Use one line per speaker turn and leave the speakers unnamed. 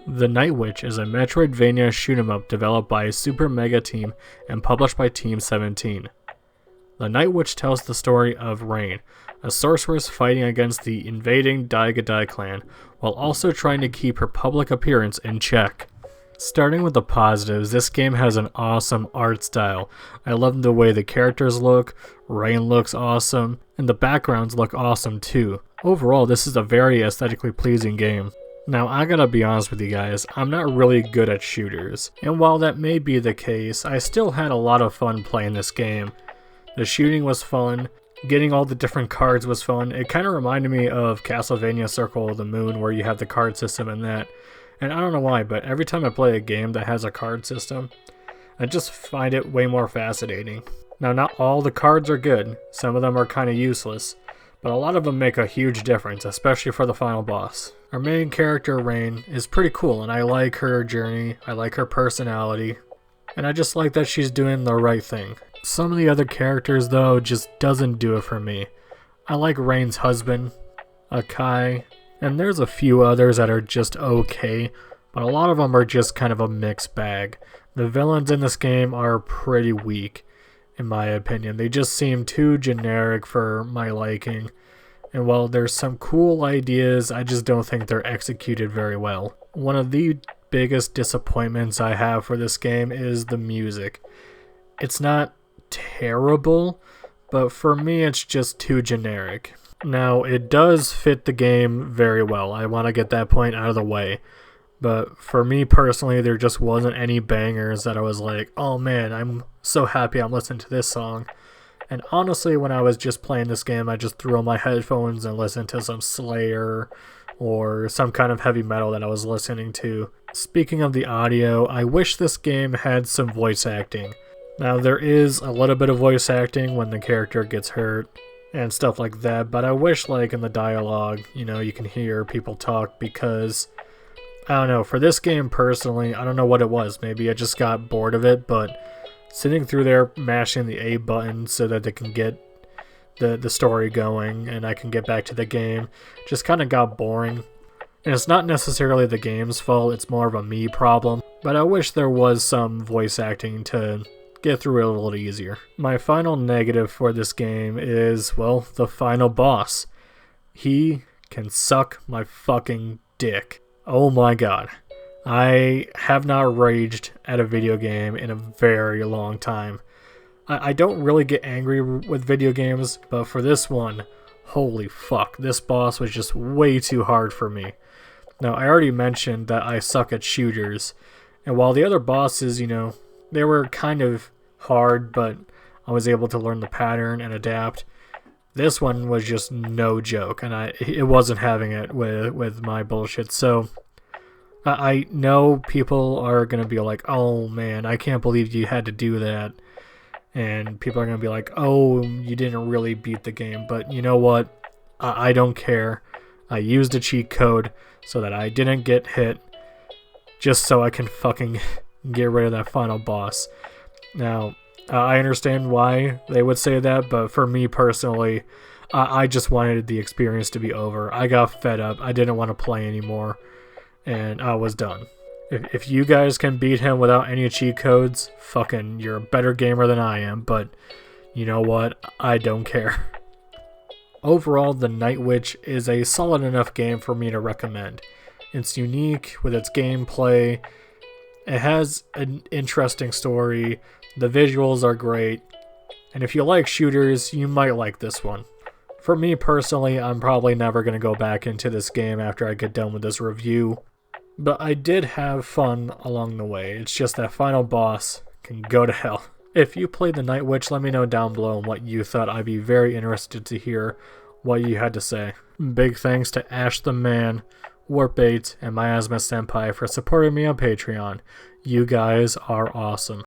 The Night Witch is a Metroid-vania shoot-'em-up developed by Super Mega Team and published by Team 17. The Night Witch tells the story of Rain, a sorceress fighting against the invading Daigadai clan, while also trying to keep her public appearance in check. Starting with the positives, this game has an awesome art style. I love the way the characters look, Rain looks awesome, and the backgrounds look awesome too. Overall, this is a very aesthetically pleasing game. Now, I gotta be honest with you guys, I'm not really good at shooters, and while that may be the case, I still had a lot of fun playing this game. The shooting was fun, getting all the different cards was fun. It kind of reminded me of Castlevania Circle of the Moon, where you have the card system in that. And I don't know why, but every time I play a game that has a card system, I just find it way more fascinating. Now, not all the cards are good, some of them are kind of useless, but a lot of them make a huge difference, especially for the final boss. Our main character, Rain, is pretty cool, and I like her journey, I like her personality, and I just like that she's doing the right thing. Some of the other characters, though, just doesn't do it for me. I like Rain's husband, Akai, and there's a few others that are just okay, but a lot of them are just kind of a mixed bag. The villains in this game are pretty weak, in my opinion. They just seem too generic for my liking. And while there's some cool ideas, I just don't think they're executed very well. One of the biggest disappointments I have for this game is the music. It's not terrible, but for me it's just too generic. Now, it does fit the game very well. I want to get that point out of the way. But for me personally, there just wasn't any bangers that I was like, oh man, I'm so happy I'm listening to this song. And honestly, when I was just playing this game, I just threw on my headphones and listened to some Slayer or some kind of heavy metal that I was listening to. Speaking of the audio, I wish this game had some voice acting. Now, there is a little bit of voice acting when the character gets hurt and stuff like that, but I wish, like, in the dialogue, you can hear people talk, because I don't know, for this game personally, I don't know what it was. Maybe I just got bored of it, but sitting through there mashing the A button so that they can get the story going and I can get back to the game just kind of got boring. And it's not necessarily the game's fault, it's more of a me problem, but I wish there was some voice acting to get through it a little easier. My final negative for this game is, well, the final boss. He can suck my fucking dick. Oh my god. I have not raged at a video game in a very long time. I don't really get angry with video games, but for this one, holy fuck, this boss was just way too hard for me. Now, I already mentioned that I suck at shooters, and while the other bosses, they were kind of hard, but I was able to learn the pattern and adapt. This one was just no joke, and it wasn't having it with my bullshit, so I know people are going to be like, oh man, I can't believe you had to do that. And people are going to be like, oh, you didn't really beat the game. But you know what? I don't care. I used a cheat code so that I didn't get hit, just so I can fucking get rid of that final boss. Now, I understand why they would say that, but for me personally, I just wanted the experience to be over. I got fed up. I didn't want to play anymore. And I was done. If you guys can beat him without any cheat codes, fucking, you're a better gamer than I am, but you know what? I don't care. Overall, The Night Witch is a solid enough game for me to recommend. It's unique with its gameplay, it has an interesting story, the visuals are great, and if you like shooters, you might like this one. For me personally, I'm probably never going to go back into this game after I get done with this review. But I did have fun along the way. It's just that final boss can go to hell. If you played The Night Witch, let me know down below what you thought. I'd be very interested to hear what you had to say. Big thanks to Ash the Man, Warp8, and Miasma Senpai for supporting me on Patreon. You guys are awesome.